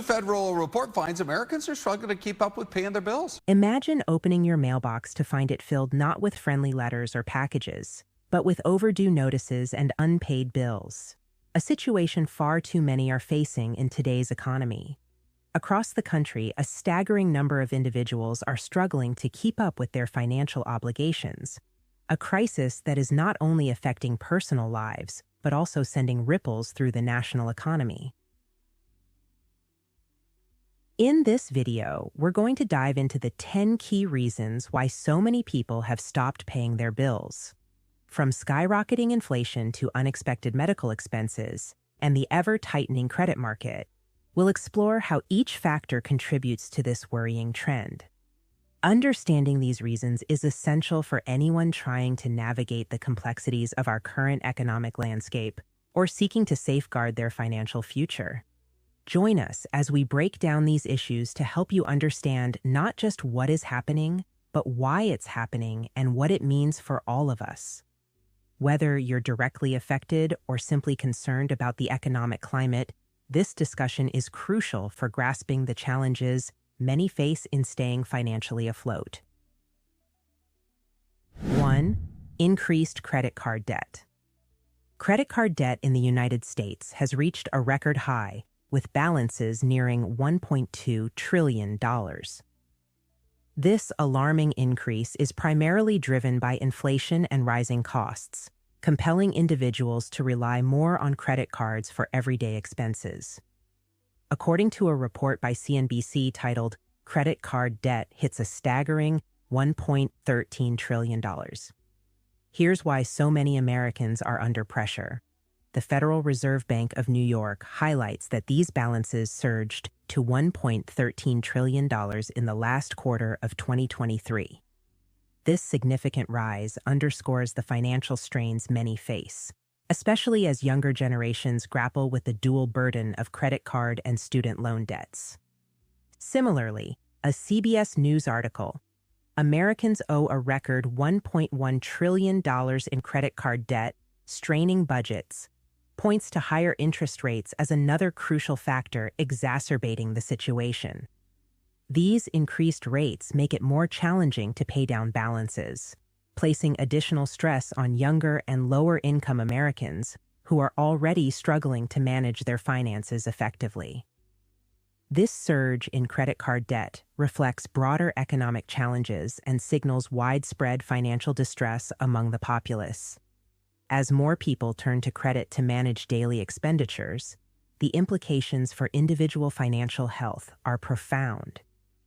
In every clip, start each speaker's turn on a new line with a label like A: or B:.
A: federal report finds Americans are struggling to keep up with paying their bills.
B: Imagine opening your mailbox to find it filled not with friendly letters or packages, but with overdue notices and unpaid bills. A situation far too many are facing in today's economy. Across the country, a staggering number of individuals are struggling to keep up with their financial obligations, a crisis that is not only affecting personal lives, but also sending ripples through the national economy. In this video, we're going to dive into the 10 key reasons why so many people have stopped paying their bills. From skyrocketing inflation to unexpected medical expenses and the ever-tightening credit market, we'll explore how each factor contributes to this worrying trend. Understanding these reasons is essential for anyone trying to navigate the complexities of our current economic landscape or seeking to safeguard their financial future. Join us as we break down these issues to help you understand not just what is happening, but why it's happening and what it means for all of us. Whether you're directly affected or simply concerned about the economic climate, this discussion is crucial for grasping the challenges many face in staying financially afloat. 1. Increased credit card debt. Credit card debt in the United States has reached a record high, with balances nearing $1.2 trillion. This alarming increase is primarily driven by inflation and rising costs, compelling individuals to rely more on credit cards for everyday expenses. According to a report by CNBC titled "Credit Card Debt Hits a Staggering $1.13 trillion." Here's why so many Americans are under pressure. The Federal Reserve Bank of New York highlights that these balances surged to $1.13 trillion in the last quarter of 2023. This significant rise underscores the financial strains many face, especially as younger generations grapple with the dual burden of credit card and student loan debts. Similarly, a CBS News article, "Americans Owe a Record $1.1 trillion in Credit Card Debt, Straining Budgets," points to higher interest rates as another crucial factor exacerbating the situation. These increased rates make it more challenging to pay down balances, placing additional stress on younger and lower-income Americans who are already struggling to manage their finances effectively. This surge in credit card debt reflects broader economic challenges and signals widespread financial distress among the populace. As more people turn to credit to manage daily expenditures, the implications for individual financial health are profound.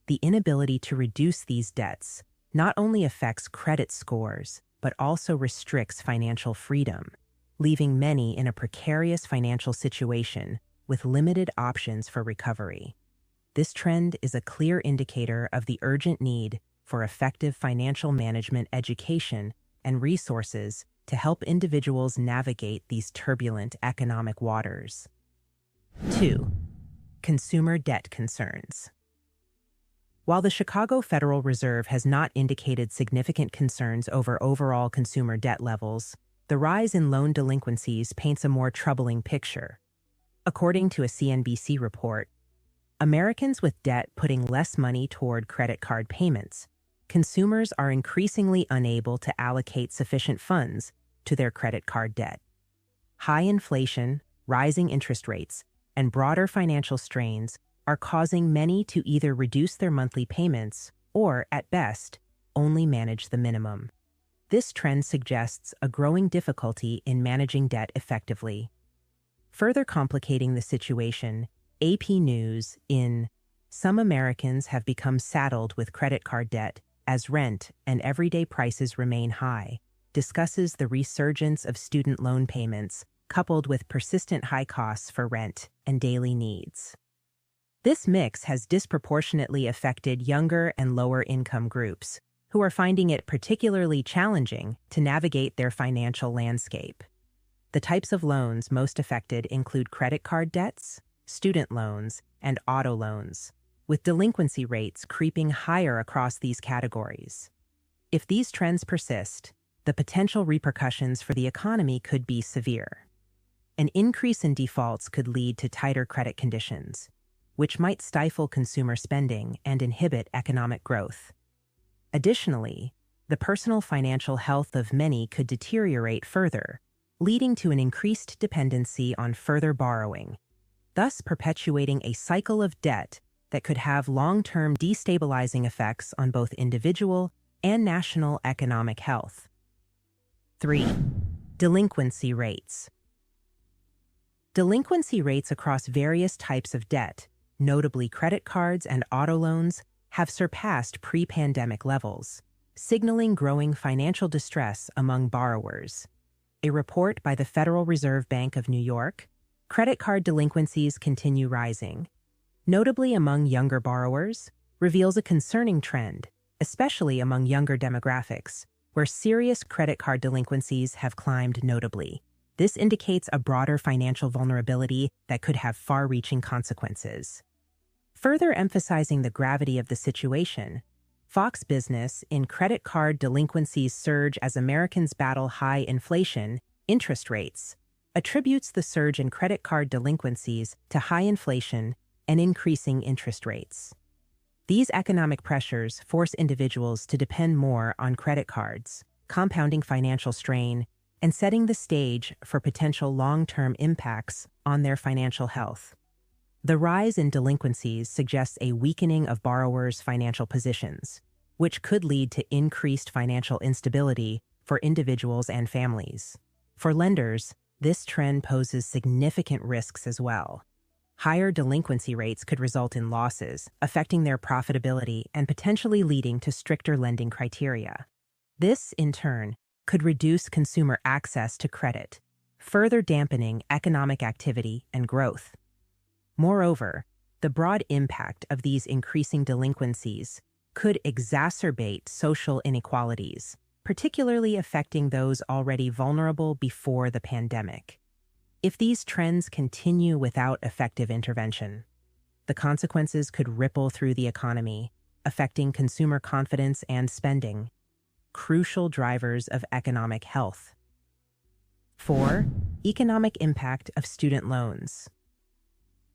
B: The inability to reduce these debts not only affects credit scores, but also restricts financial freedom, leaving many in a precarious financial situation with limited options for recovery. This trend is a clear indicator of the urgent need for effective financial management education and resources to help individuals navigate these turbulent economic waters. 2. Consumer debt concerns. While the Chicago Federal Reserve has not indicated significant concerns over overall consumer debt levels, the rise in loan delinquencies paints a more troubling picture. According to a CNBC report, Americans with debt putting less money toward credit card payments, consumers are increasingly unable to allocate sufficient funds to their credit card debt. High inflation, rising interest rates, and broader financial strains are causing many to either reduce their monthly payments or, at best, only manage the minimum. This trend suggests a growing difficulty in managing debt effectively. Further complicating the situation, AP News in "Some Americans Have Become Saddled with Credit Card Debt as Rent and Everyday Prices Remain High" discusses the resurgence of student loan payments coupled with persistent high costs for rent and daily needs. This mix has disproportionately affected younger and lower-income groups, who are finding it particularly challenging to navigate their financial landscape. The types of loans most affected include credit card debts, student loans, and auto loans, with delinquency rates creeping higher across these categories. If these trends persist, the potential repercussions for the economy could be severe. An increase in defaults could lead to tighter credit conditions, which might stifle consumer spending and inhibit economic growth. Additionally, the personal financial health of many could deteriorate further, leading to an increased dependency on further borrowing, thus perpetuating a cycle of debt that could have long-term destabilizing effects on both individual and national economic health. 3. Delinquency rates. Delinquency rates across various types of debt, notably credit cards and auto loans, have surpassed pre-pandemic levels, signaling growing financial distress among borrowers. A report by the Federal Reserve Bank of New York, credit card delinquencies continue rising, notably among younger borrowers, reveals a concerning trend, especially among younger demographics, where serious credit card delinquencies have climbed notably. This indicates a broader financial vulnerability that could have far-reaching consequences. Further emphasizing the gravity of the situation, Fox Business, in credit card delinquencies surge as Americans battle high inflation, interest rates, attributes the surge in credit card delinquencies to high inflation and increasing interest rates. These economic pressures force individuals to depend more on credit cards, compounding financial strain and setting the stage for potential long-term impacts on their financial health. The rise in delinquencies suggests a weakening of borrowers' financial positions, which could lead to increased financial instability for individuals and families. For lenders, this trend poses significant risks as well. Higher delinquency rates could result in losses, affecting their profitability and potentially leading to stricter lending criteria. This, in turn, could reduce consumer access to credit, further dampening economic activity and growth. Moreover, the broad impact of these increasing delinquencies could exacerbate social inequalities, particularly affecting those already vulnerable before the pandemic. If these trends continue without effective intervention, the consequences could ripple through the economy, affecting consumer confidence and spending, crucial drivers of economic health. 4. Economic impact of student loans.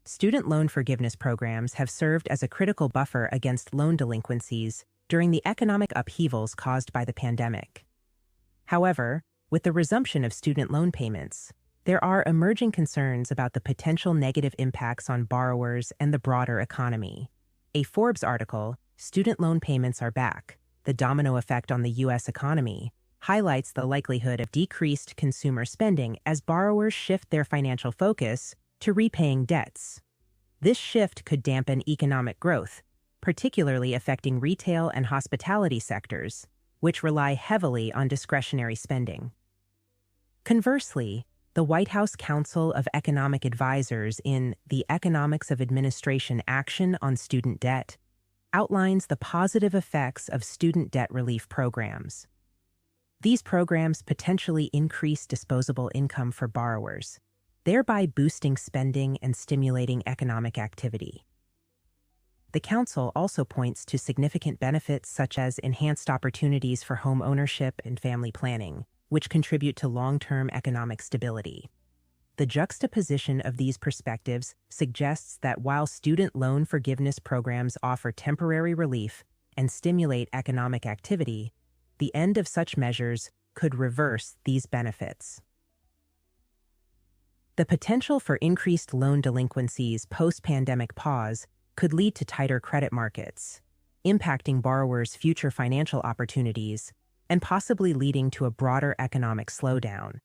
B: Student loan forgiveness programs have served as a critical buffer against loan delinquencies during the economic upheavals caused by the pandemic. However, with the resumption of student loan payments, there are emerging concerns about the potential negative impacts on borrowers and the broader economy. A Forbes article, "Student Loan Payments Are Back: The Domino Effect on the U.S. Economy," highlights the likelihood of decreased consumer spending as borrowers shift their financial focus to repaying debts. This shift could dampen economic growth, particularly affecting retail and hospitality sectors, which rely heavily on discretionary spending. Conversely, the White House Council of Economic Advisors in The Economics of Administration Action on Student Debt outlines the positive effects of student debt relief programs. These programs potentially increase disposable income for borrowers, thereby boosting spending and stimulating economic activity. The Council also points to significant benefits such as enhanced opportunities for home ownership and family planning, which contribute to long-term economic stability. The juxtaposition of these perspectives suggests that while student loan forgiveness programs offer temporary relief and stimulate economic activity, the end of such measures could reverse these benefits. The potential for increased loan delinquencies post-pandemic pause could lead to tighter credit markets, impacting borrowers' future financial opportunities and possibly leading to a broader economic slowdown.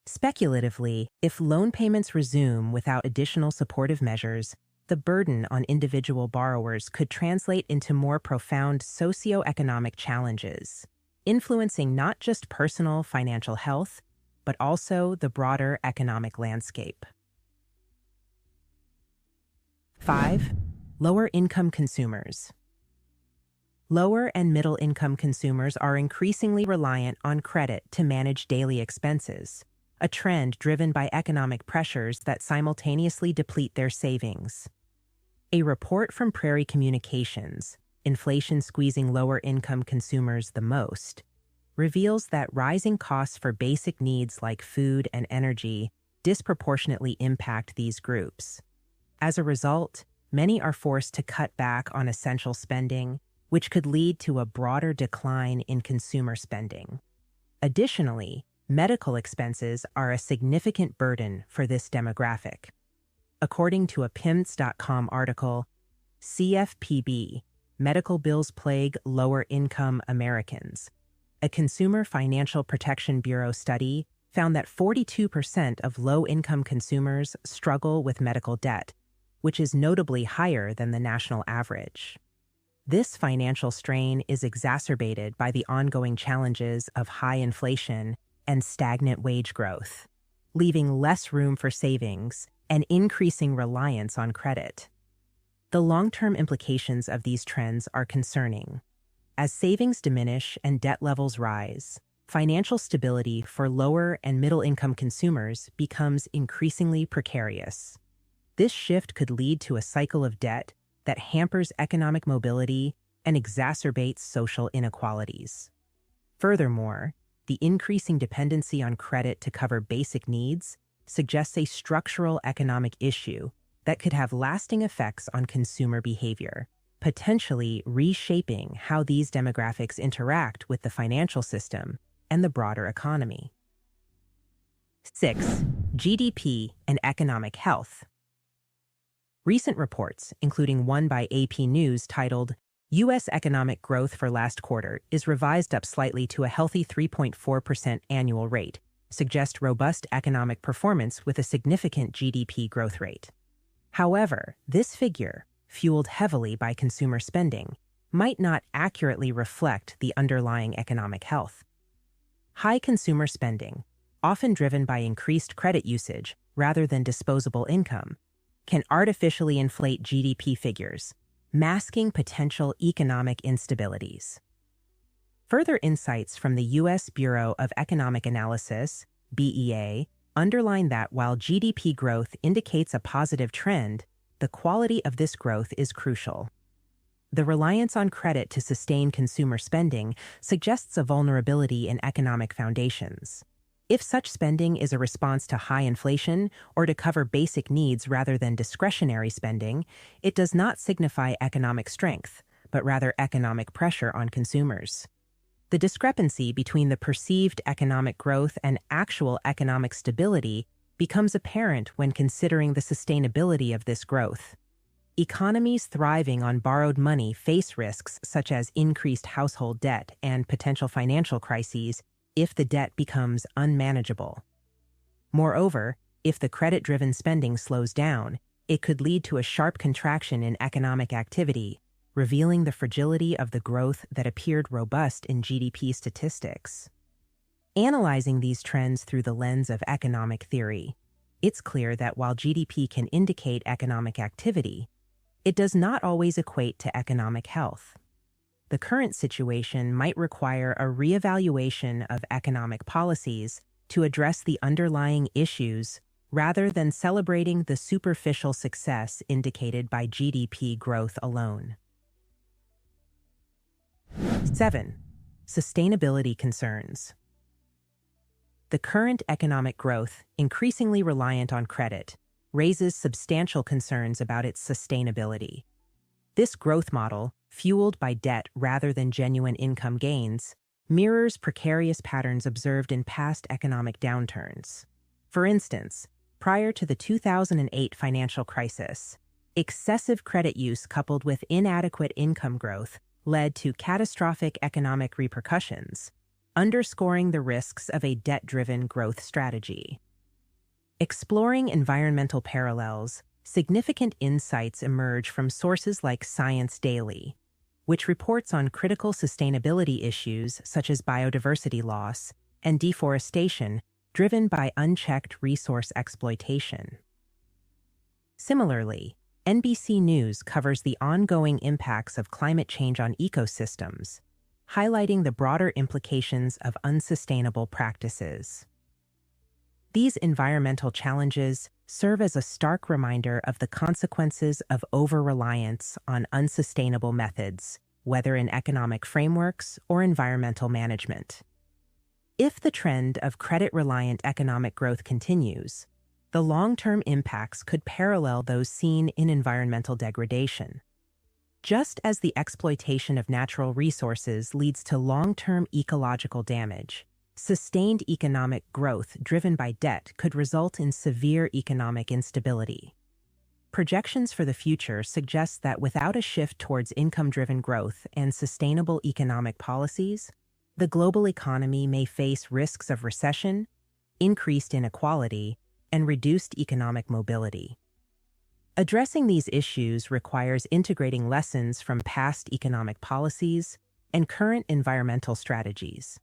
B: Speculatively, if loan payments resume without additional supportive measures, the burden on individual borrowers could translate into more profound socioeconomic challenges, influencing not just personal financial health, but also the broader economic landscape. 5. Lower-income consumers. Lower and middle-income consumers are increasingly reliant on credit to manage daily expenses, a trend driven by economic pressures that simultaneously deplete their savings. A report from Prairie Communications, "Inflation Squeezing Lower-Income Consumers the Most," reveals that rising costs for basic needs like food and energy disproportionately impact these groups. As a result, many are forced to cut back on essential spending, which could lead to a broader decline in consumer spending. Additionally, medical expenses are a significant burden for this demographic. According to a PIMS.com article, CFPB, medical bills plague lower-income Americans. A Consumer Financial Protection Bureau study found that 42% of low-income consumers struggle with medical debt, which is notably higher than the national average. This financial strain is exacerbated by the ongoing challenges of high inflation and stagnant wage growth, leaving less room for savings and increasing reliance on credit. The long-term implications of these trends are concerning. As savings diminish and debt levels rise, financial stability for lower and middle-income consumers becomes increasingly precarious. This shift could lead to a cycle of debt that hampers economic mobility and exacerbates social inequalities. Furthermore, the increasing dependency on credit to cover basic needs suggests a structural economic issue that could have lasting effects on consumer behavior, potentially reshaping how these demographics interact with the financial system and the broader economy. 6. GDP and economic health. Recent reports, including one by AP News titled, U.S. Economic Growth for Last Quarter is revised up slightly to a healthy 3.4% annual rate, suggest robust economic performance with a significant GDP growth rate. However, this figure, fueled heavily by consumer spending, might not accurately reflect the underlying economic health. High consumer spending, often driven by increased credit usage rather than disposable income, can artificially inflate GDP figures, masking potential economic instabilities. Further insights from the U.S. Bureau of Economic Analysis, BEA, underline that while GDP growth indicates a positive trend, the quality of this growth is crucial. The reliance on credit to sustain consumer spending suggests a vulnerability in economic foundations. If such spending is a response to high inflation or to cover basic needs rather than discretionary spending, it does not signify economic strength, but rather economic pressure on consumers. The discrepancy between the perceived economic growth and actual economic stability becomes apparent when considering the sustainability of this growth. Economies thriving on borrowed money face risks such as increased household debt and potential financial crises if the debt becomes unmanageable. Moreover, if the credit-driven spending slows down, it could lead to a sharp contraction in economic activity, revealing the fragility of the growth that appeared robust in GDP statistics. Analyzing these trends through the lens of economic theory, it's clear that while GDP can indicate economic activity, it does not always equate to economic health. The current situation might require a reevaluation of economic policies to address the underlying issues rather than celebrating the superficial success indicated by GDP growth alone. 7. Sustainability concerns. The current economic growth, increasingly reliant on credit, raises substantial concerns about its sustainability. This growth model, fueled by debt rather than genuine income gains, mirrors precarious patterns observed in past economic downturns. For instance, prior to the 2008 financial crisis, excessive credit use coupled with inadequate income growth led to catastrophic economic repercussions, underscoring the risks of a debt-driven growth strategy. Exploring environmental parallels, significant insights emerge from sources like Science Daily, which reports on critical sustainability issues such as biodiversity loss and deforestation driven by unchecked resource exploitation. Similarly, NBC News covers the ongoing impacts of climate change on ecosystems, highlighting the broader implications of unsustainable practices. These environmental challenges serve as a stark reminder of the consequences of over-reliance on unsustainable methods, whether in economic frameworks or environmental management. If the trend of credit-reliant economic growth continues, the long-term impacts could parallel those seen in environmental degradation. Just as the exploitation of natural resources leads to long-term ecological damage, sustained economic growth driven by debt could result in severe economic instability. Projections for the future suggest that without a shift towards income-driven growth and sustainable economic policies, the global economy may face risks of recession, increased inequality, and reduced economic mobility. Addressing these issues requires integrating lessons from past economic policies and current environmental strategies.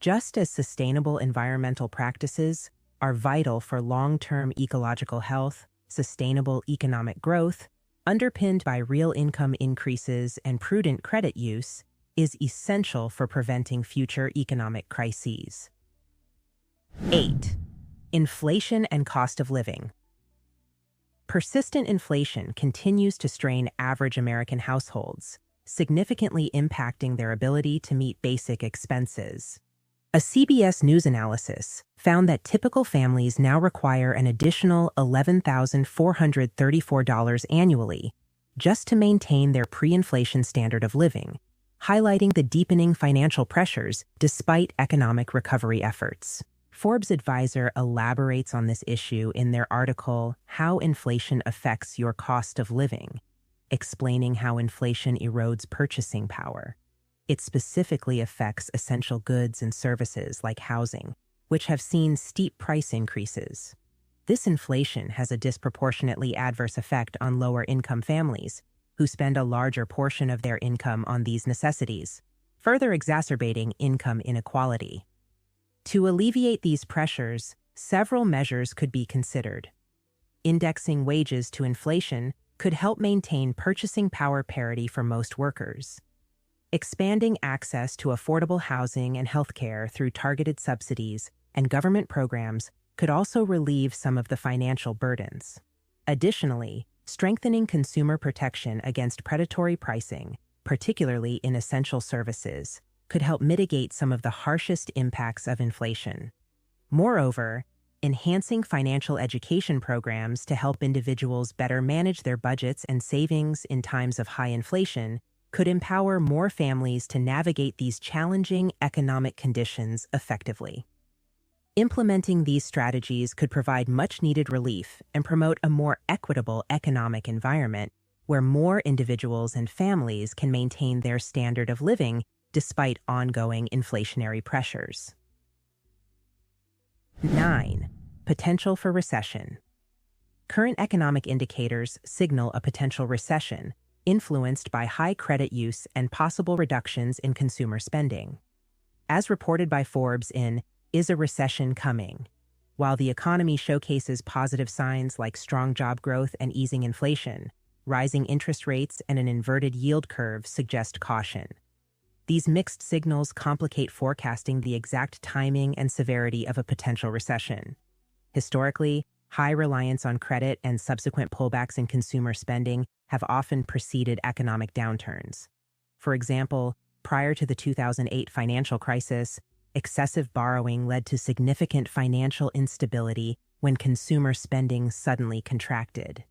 B: Just as sustainable environmental practices are vital for long-term ecological health, sustainable economic growth, underpinned by real income increases and prudent credit use, is essential for preventing future economic crises. 8. Inflation and cost of living. Persistent inflation continues to strain average American households, significantly impacting their ability to meet basic expenses. A CBS News analysis found that typical families now require an additional $11,434 annually just to maintain their pre-inflation standard of living, highlighting the deepening financial pressures despite economic recovery efforts. Forbes Advisor elaborates on this issue in their article, How Inflation Affects Your Cost of Living, explaining how inflation erodes purchasing power. It specifically affects essential goods and services like housing, which have seen steep price increases. This inflation has a disproportionately adverse effect on lower-income families, who spend a larger portion of their income on these necessities, further exacerbating income inequality. To alleviate these pressures, several measures could be considered. Indexing wages to inflation could help maintain purchasing power parity for most workers. Expanding access to affordable housing and healthcare through targeted subsidies and government programs could also relieve some of the financial burdens. Additionally, strengthening consumer protection against predatory pricing, particularly in essential services, could help mitigate some of the harshest impacts of inflation. Moreover, enhancing financial education programs to help individuals better manage their budgets and savings in times of high inflation could empower more families to navigate these challenging economic conditions effectively. Implementing these strategies could provide much-needed relief and promote a more equitable economic environment where more individuals and families can maintain their standard of living despite ongoing inflationary pressures. 9. Potential for recession. Current economic indicators signal a potential recession, influenced by high credit use and possible reductions in consumer spending. As reported by Forbes in Is a Recession Coming? While the economy showcases positive signs like strong job growth and easing inflation, rising interest rates and an inverted yield curve suggest caution. These mixed signals complicate forecasting the exact timing and severity of a potential recession. Historically, high reliance on credit and subsequent pullbacks in consumer spending have often preceded economic downturns. For example, prior to the 2008 financial crisis, excessive borrowing led to significant financial instability when consumer spending suddenly contracted.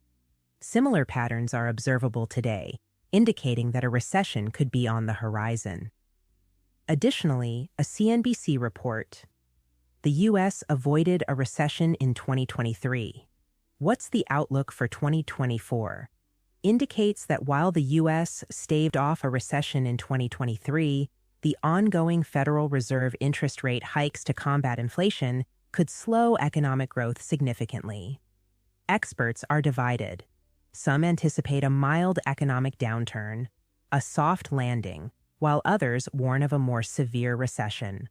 B: Similar patterns are observable today, indicating that a recession could be on the horizon. Additionally, a CNBC report, The U.S. avoided a recession in 2023. What's the outlook for 2024? Indicates that while the U.S. staved off a recession in 2023, the ongoing Federal Reserve interest rate hikes to combat inflation could slow economic growth significantly. Experts are divided. Some anticipate a mild economic downturn, a soft landing, while others warn of a more severe recession.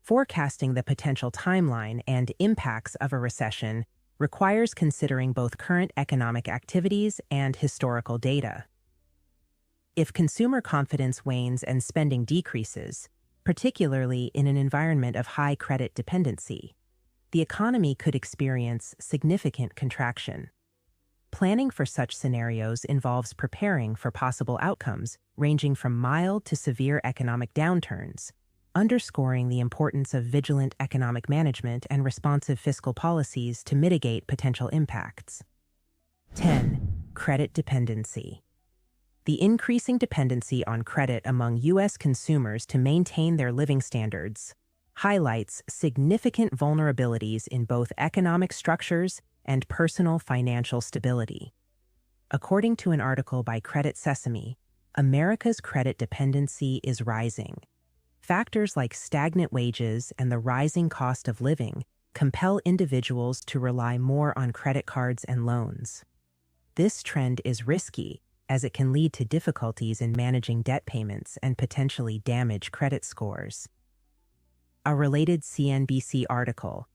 B: Forecasting the potential timeline and impacts of a recession requires considering both current economic activities and historical data. If consumer confidence wanes and spending decreases, particularly in an environment of high credit dependency, the economy could experience significant contraction. Planning for such scenarios involves preparing for possible outcomes ranging from mild to severe economic downturns, underscoring the importance of vigilant economic management and responsive fiscal policies to mitigate potential impacts. 10. Credit dependency. The increasing dependency on credit among U.S. consumers to maintain their living standards highlights significant vulnerabilities in both economic structures and personal financial stability. According to an article by Credit Sesame, America's credit dependency is rising. Factors like stagnant wages and the rising cost of living compel individuals to rely more on credit cards and loans. This trend is risky, as it can lead to difficulties in managing debt payments and potentially damage credit scores. A related CNBC article,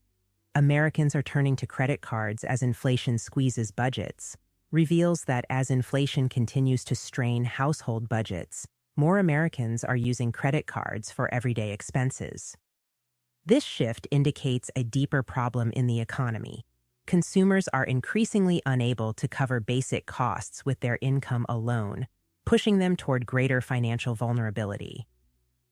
B: Americans are turning to credit cards as inflation squeezes budgets, reveals that as inflation continues to strain household budgets, more Americans are using credit cards for everyday expenses. This shift indicates a deeper problem in the economy. Consumers are increasingly unable to cover basic costs with their income alone, pushing them toward greater financial vulnerability.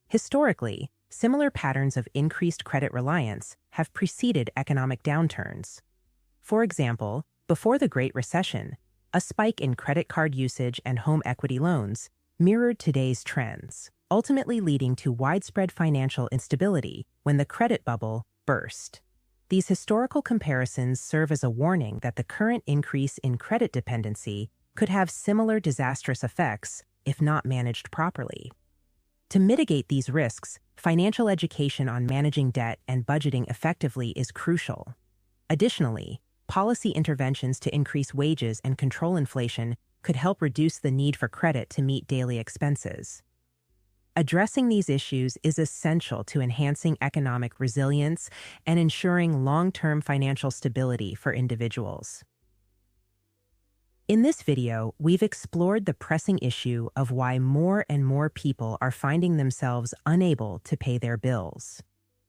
B: Historically, similar patterns of increased credit reliance have preceded economic downturns. For example, before the Great Recession, a spike in credit card usage and home equity loans mirrored today's trends, ultimately leading to widespread financial instability when the credit bubble burst. These historical comparisons serve as a warning that the current increase in credit dependency could have similar disastrous effects if not managed properly. To mitigate these risks, financial education on managing debt and budgeting effectively is crucial. Additionally, policy interventions to increase wages and control inflation could help reduce the need for credit to meet daily expenses. Addressing these issues is essential to enhancing economic resilience and ensuring long-term financial stability for individuals. In this video, we've explored the pressing issue of why more and more people are finding themselves unable to pay their bills.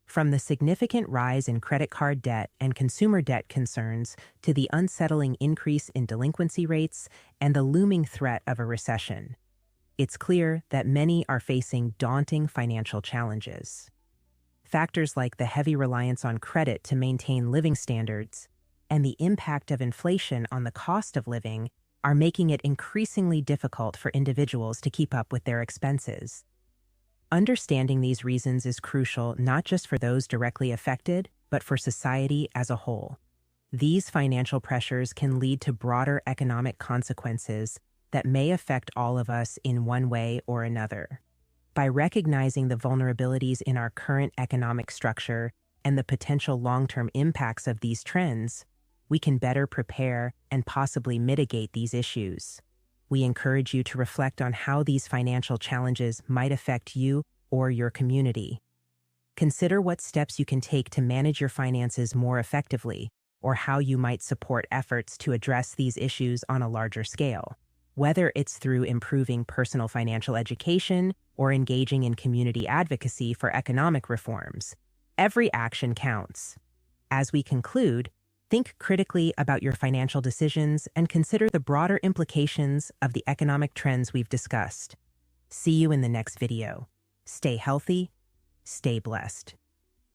B: From the significant rise in credit card debt and consumer debt concerns to the unsettling increase in delinquency rates and the looming threat of a recession, it's clear that many are facing daunting financial challenges. Factors like the heavy reliance on credit to maintain living standards and the impact of inflation on the cost of living are making it increasingly difficult for individuals to keep up with their expenses. Understanding these reasons is crucial not just for those directly affected, but for society as a whole. These financial pressures can lead to broader economic consequences that may affect all of us in one way or another. By recognizing the vulnerabilities in our current economic structure and the potential long-term impacts of these trends, we can better prepare and possibly mitigate these issues. We encourage you to reflect on how these financial challenges might affect you or your community. Consider what steps you can take to manage your finances more effectively, or how you might support efforts to address these issues on a larger scale. Whether it's through improving personal financial education or engaging in community advocacy for economic reforms, every action counts. As we conclude, think critically about your financial decisions and consider the broader implications of the economic trends we've discussed. See you in the next video. Stay healthy, stay blessed.